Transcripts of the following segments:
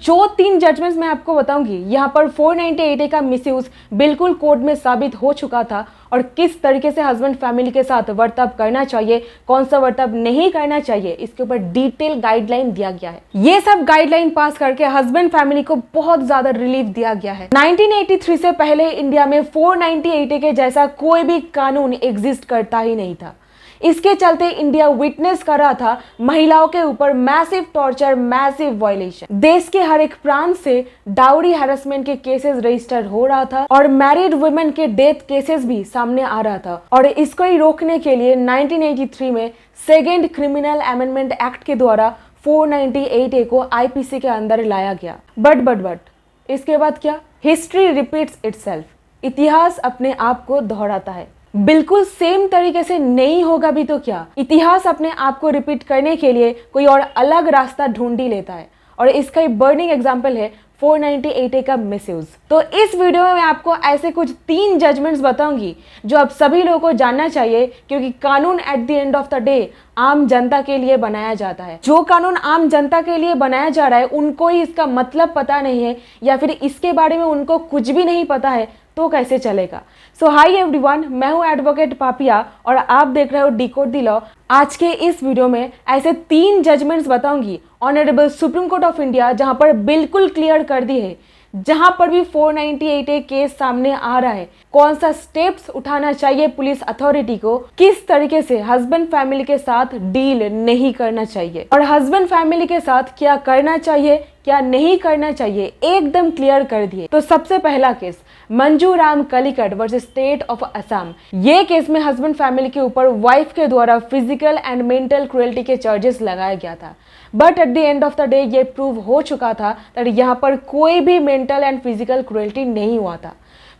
जो 3 जजमेंट्स मैं आपको बताऊंगी यहाँ पर 498A का मिसयूज बिल्कुल कोर्ट में साबित हो चुका था और किस तरीके से हस्बैंड फैमिली के साथ वर्ताव करना चाहिए, कौन सा वर्ताव नहीं करना चाहिए, इसके ऊपर डिटेल गाइडलाइन दिया गया है। ये सब गाइडलाइन पास करके हस्बैंड फैमिली को बहुत ज्यादा रिलीफ दिया गया है। 1983 से पहले इंडिया में 498A के जैसा कोई भी कानून एग्जिस्ट करता ही नहीं था। इसके चलते इंडिया विटनेस कर रहा था महिलाओं के ऊपर मैसिव टॉर्चर, मैसिव वायलेशन। देश के हर एक प्रांत से डाउरी हैरेसमेंट के केसेस रजिस्टर हो रहा था और मैरिड वुमेन के डेथ केसेस भी सामने आ रहा था। और इसको ही रोकने के लिए 1983 में सेकेंड क्रिमिनल अमेंडमेंट एक्ट के द्वारा 498A को आईपीसी के अंदर लाया गया। बट इसके बाद क्या? History repeats itself. इतिहास अपने आप को दोहराता है। बिल्कुल सेम तरीके से नहीं होगा भी तो क्या, इतिहास अपने आप को रिपीट करने के लिए कोई और अलग रास्ता ढूंढ ही लेता है। और इसका एक बर्निंग एग्जांपल है 498A का मिसयूज। तो इस वीडियो में मैं आपको ऐसे कुछ 3 जजमेंट्स बताऊंगी जो आप सभी लोगों को जानना चाहिए, क्योंकि कानून at the end of the day आम जनता के लिए बनाया जाता है। जो कानून आम जनता के लिए बनाया जा रहा है उनको ही इसका मतलब पता नहीं है या फिर इसके बारे में उनको कुछ भी नहीं पता है तो कैसे चलेगा। सो हाई एवरीवन, मैं हूं एडवोकेट पापिया और आप देख रहे हो डिकोड द लॉ। आज के इस वीडियो में ऐसे 3 जजमेंट्स बताऊंगी honourable supreme court of India, जहां पर बिल्कुल क्लियर कर दी है जहां पर भी 498A केस सामने आ रहा है कौन सा स्टेप्स उठाना चाहिए पुलिस अथॉरिटी को, किस तरीके से हस्बैंड फैमिली के साथ डील नहीं करना चाहिए और हस्बैंड फैमिली के साथ क्या करना चाहिए क्या नहीं करना चाहिए, एकदम क्लियर कर दिए। तो सबसे पहला case Manju Ram Calicut versus state of Assam. ये केस में हस्बैंड फैमिली के ऊपर वाइफ के द्वारा फिजिकल एंड मेंटल क्रुएल्टी के चार्जेस लगाया गया था। But at the end of the day ये प्रूव हो चुका था दैट यहाँ पर कोई भी मेंटल एंड फिजिकल क्रुएल्टी नहीं हुआ था।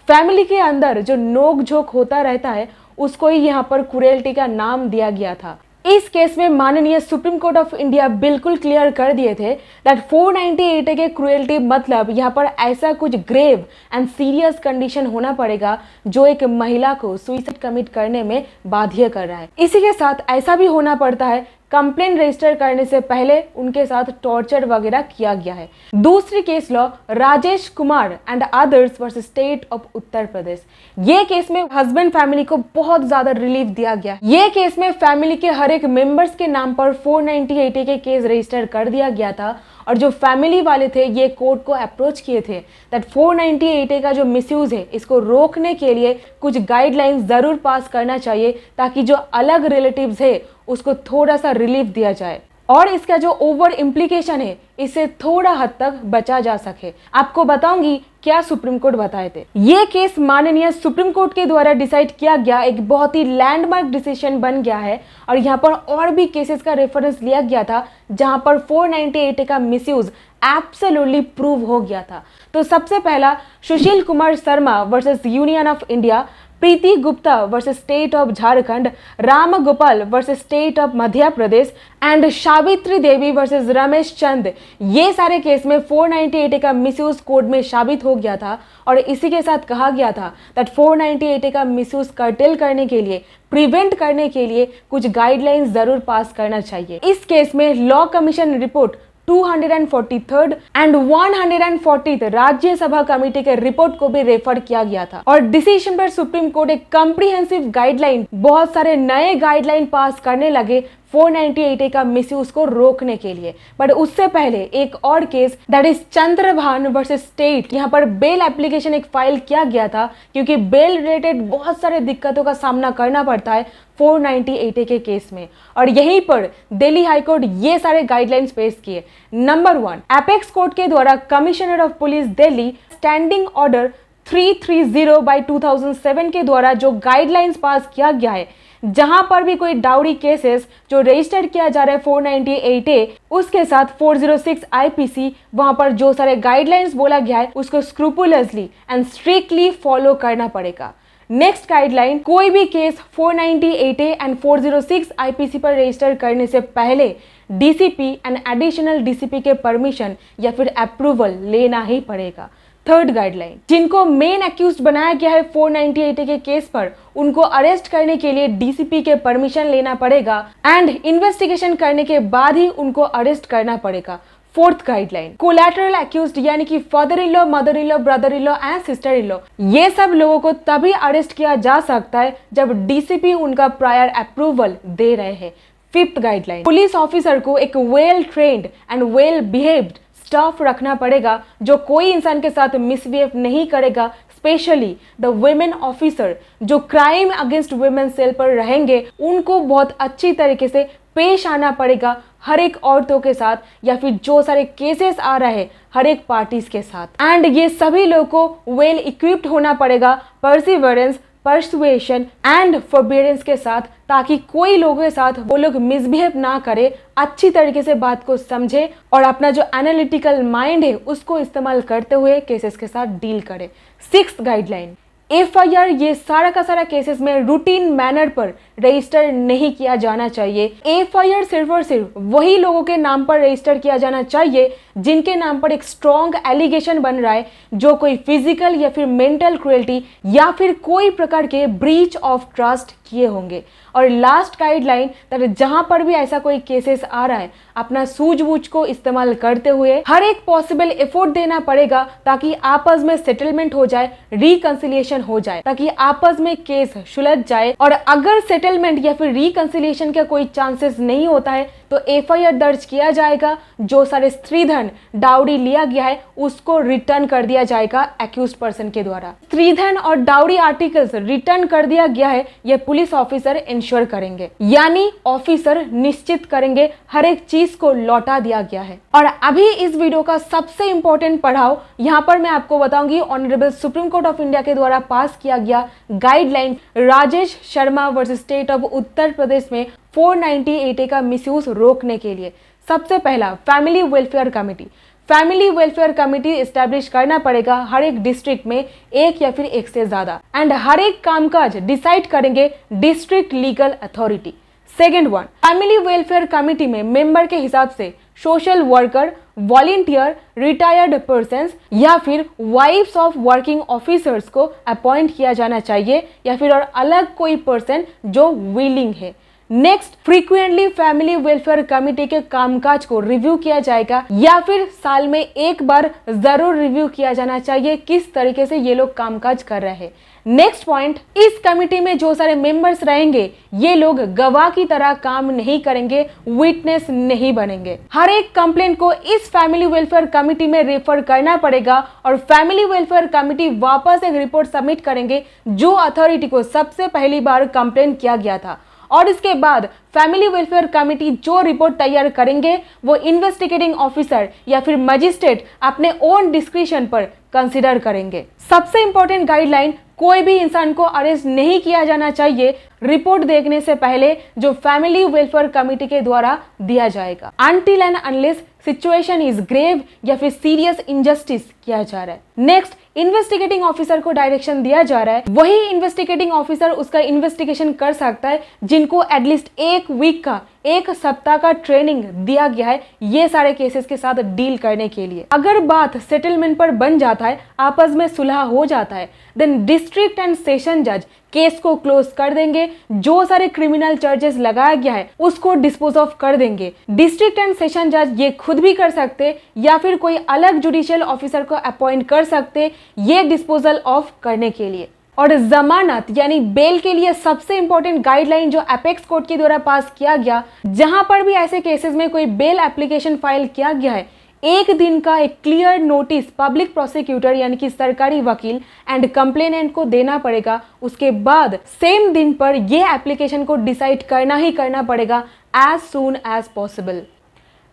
फैमिली के अंदर जो नोक झोंक होता रहता है उसको ही यहाँ पर क्रुएल्टी का नाम दिया गया था। इस केस में माननीय सुप्रीम कोर्ट ऑफ इंडिया बिल्कुल क्लियर कर दिए थे दैट 498A के क्रुएल्टी मतलब यहाँ पर ऐसा कुछ ग्रेव एंड सीरियस कंडीशन होना पड़ेगा जो एक महिला को सुसाइड कमिट करने में बाध्य कर रहा है। इसी के साथ ऐसा भी होना पड़ता है कंप्लेंट रजिस्टर करने से पहले उनके साथ टॉर्चर वगैरह किया गया है। दूसरी case law Rajesh Kumar and others versus state of Uttar Pradesh. ये केस में हस्बैंड फैमिली को बहुत ज्यादा रिलीफ दिया गया। ये केस में फैमिली के हर एक मेंबर्स के नाम पर 498A के केस रजिस्टर कर दिया गया था और जो फैमिली वाले थे ये कोर्ट को अप्रोच किए थे दैट 498A का जो मिसयूज है इसको रोकने के लिए कुछ गाइडलाइंस जरूर पास करना चाहिए ताकि जो अलग रिलेटिव्स है उसको थोड़ा सा रिलीफ दिया जाए और इसका जो ओवर इम्प्लीकेशन है इससे थोड़ा हद तक बचा जा सके। आपको बताऊंगी क्या सुप्रीम कोर्ट बताए थे। ये केस माननीय सुप्रीम कोर्ट के द्वारा डिसाइड किया गया एक बहुत ही लैंडमार्क डिसीजन बन गया है और यहाँ पर और भी केसेस का रेफरेंस लिया गया था जहां पर 498A का मिसयूज एब्सोल्युटली प्रूव हो गया था। तो सबसे पहला Sushil Kumar Sharma versus union of India, Preeti Gupta versus state of Jharkhand, Ram Gopal versus state of Madhya Pradesh and Savitri Devi versus Ramesh Chand. ये सारे केस में 498A का मिसयूज कोर्ट में साबित हो गया था और इसी के साथ कहा गया था दैट 498A का मिसयूज कर्टेल करने के लिए, प्रिवेंट करने के लिए कुछ गाइडलाइंस जरूर पास करना चाहिए। इस केस में law commission report 243rd and 140th Rajya Sabha committee के रिपोर्ट को भी रेफर किया गया था और डिसीजन पर सुप्रीम कोर्ट एक कॉम्प्रिहेंसिव गाइडलाइन, बहुत सारे नए गाइडलाइन पास करने लगे 498A का मिसयूज को रोकने के लिए। बट उससे पहले एक और case that is Chandrabhan versus state, यहाँ पर बेल एप्लीकेशन एक फाइल किया गया था क्योंकि बेल रिलेटेड बहुत सारे दिक्कतों का सामना करना पड़ता है 498A के केस में और यहीं पर दिल्ली हाईकोर्ट ये सारे गाइडलाइंस पेश किए। नंबर 1, एपेक्स कोर्ट के द्वारा commissioner of police Delhi standing order 330/2007 के द्वारा जो गाइडलाइंस पास किया गया है जहां पर भी कोई डाउरी केसेस जो रजिस्टर किया जा रहा है 498A उसके साथ 406 आईपीसी, वहां पर जो सारे गाइडलाइंस बोला गया है उसको स्क्रूपुलसली एंड स्ट्रिक्टली फॉलो करना पड़ेगा। नेक्स्ट गाइडलाइन, कोई भी केस 498A एंड 406 आईपीसी पर रजिस्टर करने से पहले डीसीपी एंड एडिशनल डीसीपी के परमिशन या फिर अप्रूवल लेना ही पड़ेगा। थर्ड गाइडलाइन, जिनको मेन एक्यूज्ड बनाया गया है 498A के केस पर उनको अरेस्ट करने के लिए डीसीपी के परमिशन लेना पड़ेगा एंड इन्वेस्टिगेशन करने के बाद ही उनको अरेस्ट करना पड़ेगा। फोर्थ गाइडलाइन, कोलैटरल एक्यूज्ड यानी कि father in law, mother in law, brother in law and sister in law, ये सब लोगों को तभी अरेस्ट किया जा सकता है जब डीसीपी उनका प्रायर अप्रूवल दे रहे हैं। फिफ्थ गाइडलाइन, पुलिस ऑफिसर को एक well trained and well behaved staff रखना पड़ेगा जो कोई इंसान के साथ मिसबिहेव नहीं करेगा, स्पेशली द वुमेन ऑफिसर जो क्राइम अगेंस्ट वुमेन सेल पर रहेंगे, उनको बहुत अच्छी तरीके से पेश आना पड़ेगा हर एक औरतों के साथ या फिर जो सारे केसेस आ रहे हैं हर एक पार्टीज के साथ। एंड ये सभी लोग को वेल इक्विप्ड होना पड़ेगा परसिवरेंस, पर्सुएशन एंड फॉरबियरेंस के साथ, ताकि कोई लोगों के साथ वो लोग मिसबिहेव ना करे, अच्छी तरीके से बात को समझे और अपना जो एनालिटिकल माइंड है उसको इस्तेमाल करते हुए केसेस के साथ डील करे। सिक्स्थ गाइडलाइन, एफआईआर ये सारा का सारा केसेस में रूटीन मैनर पर रजिस्टर नहीं किया जाना चाहिए। एफआईआर सिर्फ और सिर्फ वही लोगों के नाम पर रजिस्टर किया जाना चाहिए जिनके नाम पर एक स्ट्रॉन्ग एलिगेशन बन रहा है, जो कोई फिजिकल या फिर मेंटल क्रुएल्टी या फिर कोई प्रकार के ब्रीच ऑफ ट्रस्ट किए होंगे। और लास्ट गाइडलाइन, जहां पर भी ऐसा कोई केसेस आ रहा है, अपना सूझबूझ को इस्तेमाल करते हुए हर एक पॉसिबल एफर्ट देना पड़ेगा ताकि आपस में सेटलमेंट हो जाए, रिकंसिलिएशन हो जाए, ताकि आपस में केस सुलझ जाए। और अगर सेटलमेंट या फिर रिकंसिलिएशन का कोई चांसेस नहीं होता है तो एफआईआर दर्ज किया जाएगा, जो सारे स्त्रीधन डाउरी लिया गया है उसको रिटर्न कर दिया जाएगा एक्यूज्ड पर्सन के द्वारा। स्त्रीधन और डाउरी आर्टिकल्स रिटर्न कर दिया गया है, ये पुलिस ऑफिसर इंश्योर करेंगे, यानी ऑफिसर निश्चित करेंगे हर एक चीज को लौटा दिया गया है। और अभी इस वीडियो का सबसे इंपॉर्टेंट पढ़ाओ, यहाँ पर मैं आपको बताऊंगी honourable supreme court of India के द्वारा पास किया गया guideline Rajesh Sharma versus state of Uttar Pradesh में 498A का मिसयूज रोकने के लिए। सबसे पहला, family welfare committee. Family welfare committee establish करना पड़ेगा हर एक डिस्ट्रिक्ट में, एक या फिर एक से ज्यादा, एंड हर एक कामकाज डिसाइड करेंगे district legal authority. Second one, family welfare committee में मेंबर के हिसाब से social worker, volunteer, retired persons या फिर वाइफ्स ऑफ वर्किंग ऑफिसर्स को अपॉइंट किया जाना चाहिए, या फिर और अलग कोई पर्सन जो विलिंग है। Next, frequently family welfare committee के कामकाज को रिव्यू किया जाएगा, या फिर साल में एक बार जरूर रिव्यू किया जाना चाहिए किस तरीके से ये लोग कामकाज कर रहे हैं। नेक्स्ट पॉइंट, इस कमेटी में जो सारे मेंबर्स रहेंगे ये लोग गवाह की तरह काम नहीं करेंगे, विटनेस नहीं बनेंगे। हर एक कंप्लेंट को इस फैमिली वेलफेयर कमेटी में रेफर करना पड़ेगा और फैमिली वेलफेयर कमेटी वापस एक रिपोर्ट सबमिट करेंगे जो अथॉरिटी को सबसे पहली बार कंप्लेन किया गया था। और इसके बाद फैमिली वेलफेयर कमेटी जो रिपोर्ट तैयार करेंगे वो इन्वेस्टिगेटिंग ऑफिसर या फिर मजिस्ट्रेट अपने ओन डिस्क्रिशन पर कंसीडर करेंगे। सबसे इंपॉर्टेंट गाइडलाइन, कोई भी इंसान को अरेस्ट नहीं किया जाना चाहिए रिपोर्ट देखने से पहले जो फैमिली वेलफेयर कमेटी के द्वारा दिया जाएगा, until and unless situation is grave या फिर सीरियस इनजस्टिस किया जा रहा है। नेक्स्ट, इन्वेस्टिगेटिंग ऑफिसर को डायरेक्शन दिया जा रहा है, वही इन्वेस्टिगेटिंग ऑफिसर उसका इन्वेस्टिगेशन कर सकता है जिनको एटलीस्ट एक वीक का, एक सप्ताह का ट्रेनिंग दिया गया है ये सारे केसेस के साथ डील करने के लिए। अगर बात सेटलमेंट पर बन जाता है, आपस में सुलह हो जाता है, देन डिस्ट्रिक्ट एंड सेशन जज केस को क्लोज कर देंगे, जो सारे क्रिमिनल चार्जेस लगाया गया है उसको डिस्पोज ऑफ कर देंगे। डिस्ट्रिक्ट एंड सेशन जज ये खुद भी कर सकते या फिर कोई अलग जुडिशियल ऑफिसर को अपॉइंट कर सकते ये डिस्पोजल ऑफ करने के लिए। और जमानत यानी बेल के लिए सबसे इंपॉर्टेंट गाइडलाइन जो एपेक्स कोर्ट के द्वारा पास किया गया, जहां पर भी ऐसे केसेस में कोई बेल एप्लीकेशन फाइल किया गया है, एक दिन का एक क्लियर नोटिस पब्लिक प्रोसिक्यूटर यानी कि सरकारी वकील एंड कंप्लेनेंट को देना पड़ेगा। उसके बाद सेम दिन पर यह एप्लीकेशन को डिसाइड करना ही करना पड़ेगा as soon as possible.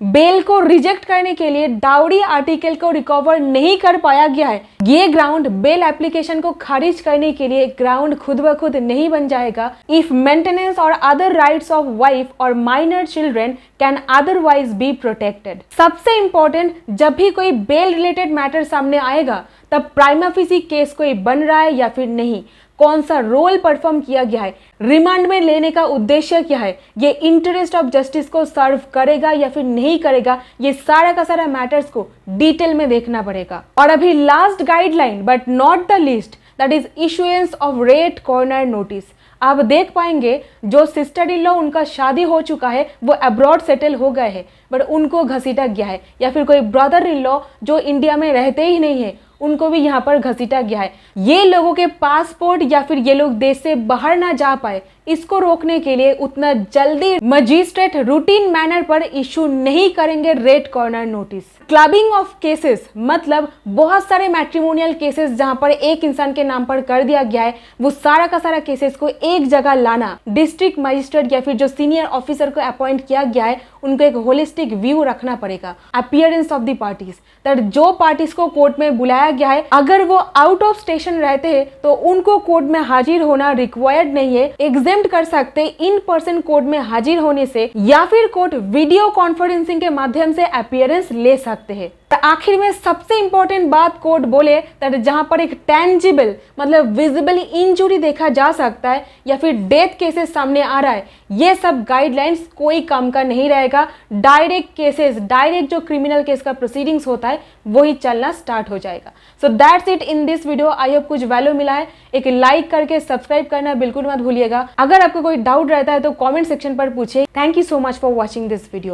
Bail को रिजेक्ट करने के लिए डाउरी आर्टिकल को रिकवर नहीं कर पाया गया है, ये ग्राउंड बेल एप्लीकेशन को खारिज करने के लिए ग्राउंड खुद ब खुद नहीं बन जाएगा इफ मेंटेनेंस और अदर राइट्स ऑफ वाइफ और minor children can otherwise be protected. सबसे इंपॉर्टेंट, जब भी कोई बेल रिलेटेड मैटर सामने आएगा तब प्राइमा फेसी केस कोई बन रहा है या फिर नहीं, कौन सा रोल परफॉर्म किया गया है, रिमांड में लेने का उद्देश्य क्या है, ये इंटरेस्ट ऑफ जस्टिस को सर्व करेगा या फिर नहीं करेगा, ये सारा का सारा मैटर्स को डिटेल में देखना पड़ेगा। और अभी last guideline but not the least, that is issuance of red corner notice. आप देख पाएंगे जो सिस्टर इन लॉ उनका शादी हो चुका है वो अब्रॉड सेटल हो गए हैं, बट उनको घसीटा गया है, या फिर कोई ब्रदर इन लॉ जो इंडिया में रहते ही नहीं है उनको भी यहाँ पर घसीटा गया है। ये लोगों के पासपोर्ट या फिर ये लोग देश से बाहर ना जा पाए, इसको रोकने के लिए उतना जल्दी मजिस्ट्रेट रूटीन मैनर पर इशू नहीं करेंगे red corner notice. Clubbing of cases मतलब बहुत सारे मैट्रिमोनियल केसेस जहां पर एक इंसान के नाम पर कर दिया गया है, वो सारा का सारा केसेस को एक जगह लाना। डिस्ट्रिक्ट मजिस्ट्रेट या फिर जो सीनियर ऑफिसर को अपॉइंट किया गया है उनको एक होलिस्टिक व्यू रखना पड़ेगा। Appearance of the parties, that जो पार्टीज को कोर्ट में बुलाया गया है अगर वो आउट ऑफ स्टेशन रहते हैं तो उनको कोर्ट में हाजिर होना रिक्वायर्ड नहीं है, एग्जेम्प्ट कर सकते इन पर्सन कोर्ट में हाजिर होने से, या फिर कोर्ट वीडियो कॉन्फ्रेंसिंग के माध्यम से अपीयरेंस ले सकते हैं। आखिर में सबसे इंपॉर्टेंट बात कोर्ट बोले दैट जहां पर एक टेंजिबल मतलब विजिबल इंजुरी देखा जा सकता है या फिर डेथ केसेस सामने आ रहा है, ये सब गाइडलाइंस कोई काम का नहीं रहेगा। डायरेक्ट केसेस, डायरेक्ट जो क्रिमिनल केस का प्रोसीडिंग्स होता है वही चलना स्टार्ट हो जाएगा। So that's it in this video. I hope कुछ वैल्यू मिला है। एक लाइक करके सब्सक्राइब करना बिल्कुल मत भूलिएगा। अगर आपको कोई डाउट रहता है तो कॉमेंट सेक्शन पर पूछिए। Thank you so much for watching this video.